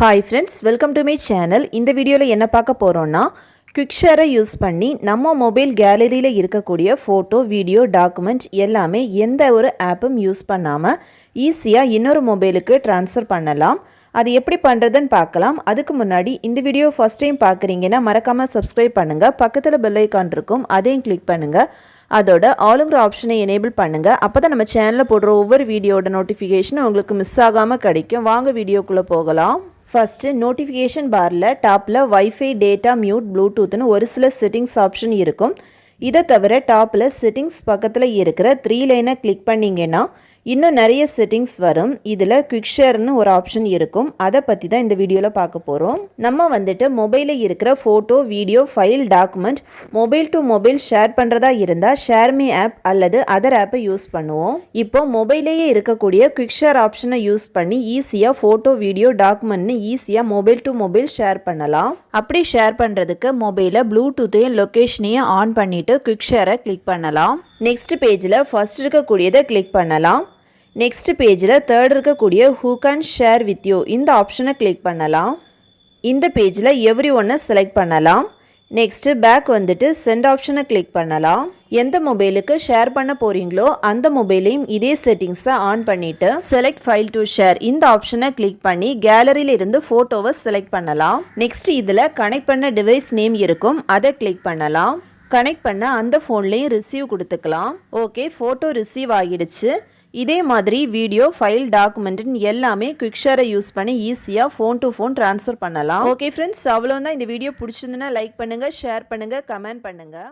Hi friends, welcome to my channel. இந்த வீடியோல என்ன பார்க்க போறோம்னா Quick Share யூஸ் பண்ணி நம்ம மொபைல் கேலரியில இருக்கக்கூடிய போட்டோ, வீடியோ, டாக்குமெண்ட் எல்லாமே எந்த ஒரு ஆப்பும் யூஸ் பண்ணாம ஈஸியா இன்னொரு மொபைலுக்கு ட்ரான்ஸ்ஃபர் பண்ணலாம். அது எப்படி பண்றதுன்னு பார்க்கலாம். அதுக்கு முன்னாடி இந்த வீடியோ ஃபர்ஸ்ட் டைம் பார்க்கறீங்கன்னா மறக்காம Subscribe பண்ணுங்க. பக்கத்துல பெல் ஐகான் இருக்கும். அதையும் கிளிக் பண்ணுங்க. அதோட ஆளுங்கிற ஆப்ஷனை எனேபிள் பண்ணுங்க. அப்பதான் நம்ம சேனல்ல போடுற ஒவ்வொரு வீடியோட நோட்டிஃபிகேஷன் உங்களுக்கு மிஸ் ஆகாம கிடைக்கும். வாங்க வீடியோக்குள்ள போகலாம். First, notification barல டாப்ல Wi-Fi data mute Bluetooth னு ஒரு சில செட்டிங்ஸ் ஆப்ஷன் இருக்கும். இதை தவிர டாப்ல செட்டிங்ஸ் பக்கத்துல இருக்கிற 3 லைனை கிளிக் பண்ணீங்கன்னா இன்னும் நிறைய செட்டிங்ஸ் வரும். இதுல குவிக் ஷேர்னு ஒரு ஆப்ஷன் இருக்கும். அதை பத்தி தான் இந்த வீடியோல பார்க்க போறோம். நம்ம வந்துட்டு மொபைல்ல இருக்கிற photo, video, file, document mobile to mobile share பண்றதா இருந்தா ஷேர்மி ஆப் அல்லது அதர் ஆப்பை யூஸ் பண்ணுவோம். இப்போ மொபைல்லேயே இருக்கக்கூடிய குவிக் ஷேர் ஆப்ஷனை யூஸ் பண்ணி ஈஸியா போட்டோ, வீடியோ, டாக்குமெண்ட்னு ஈஸியா மொபைல் டு மொபைல் ஷேர் பண்ணலாம். அப்படி ஷேர் பண்றதுக்கு மொபைல ப்ளூடூத்தையும் லொகேஷனையும் ஆன் பண்ணிட்டு குவிக் ஷேரை கிளிக் பண்ணலாம். நெக்ஸ்ட் பேஜ்ல ஃபர்ஸ்ட் இருக்கக்கூடியதை கிளிக் பண்ணலாம். நெக்ஸ்ட் பேஜில் தேர்ட் இருக்கக்கூடிய who can share with you இந்த ஆப்ஷனை கிளிக் பண்ணலாம். இந்த பேஜில் எவ்ரி ஒன்னை செலக்ட் பண்ணலாம். நெக்ஸ்ட்டு பேக் வந்துட்டு சென்ட் ஆப்ஷனை கிளிக் பண்ணலாம். எந்த மொபைலுக்கு ஷேர் பண்ண போகிறீங்களோ அந்த மொபைலையும் இதே செட்டிங்ஸை ஆன் பண்ணிவிட்டு செலக்ட் ஃபைல் டு ஷேர் இந்த ஆப்ஷனை கிளிக் பண்ணி கேலரியில் இருந்து ஃபோட்டோவை செலக்ட் பண்ணலாம். நெக்ஸ்ட் இதில் கனெக்ட் பண்ண டிவைஸ் நேம் இருக்கும். அதை கிளிக் பண்ணலாம். கனெக்ட் பண்ண அந்த ஃபோன்லேயும் ரிசீவ் கொடுத்துக்கலாம். ஓகே, ஃபோட்டோ ரிசீவ் ஆகிடுச்சு. இதே மாதிரி வீடியோ, ஃபைல், டாக்குமெண்ட்னு எல்லாமே குவிக் ஷேரை யூஸ் பண்ணி ஈஸியாக ஃபோன் டு ஃபோன் ட்ரான்ஸ்ஃபர் பண்ணலாம். ஓகே ஃப்ரெண்ட்ஸ், அவ்வளோதான். இந்த வீடியோ பிடிச்சிருந்துன்னா லைக் பண்ணுங்கள், ஷேர் பண்ணுங்கள், கமெண்ட் பண்ணுங்கள்.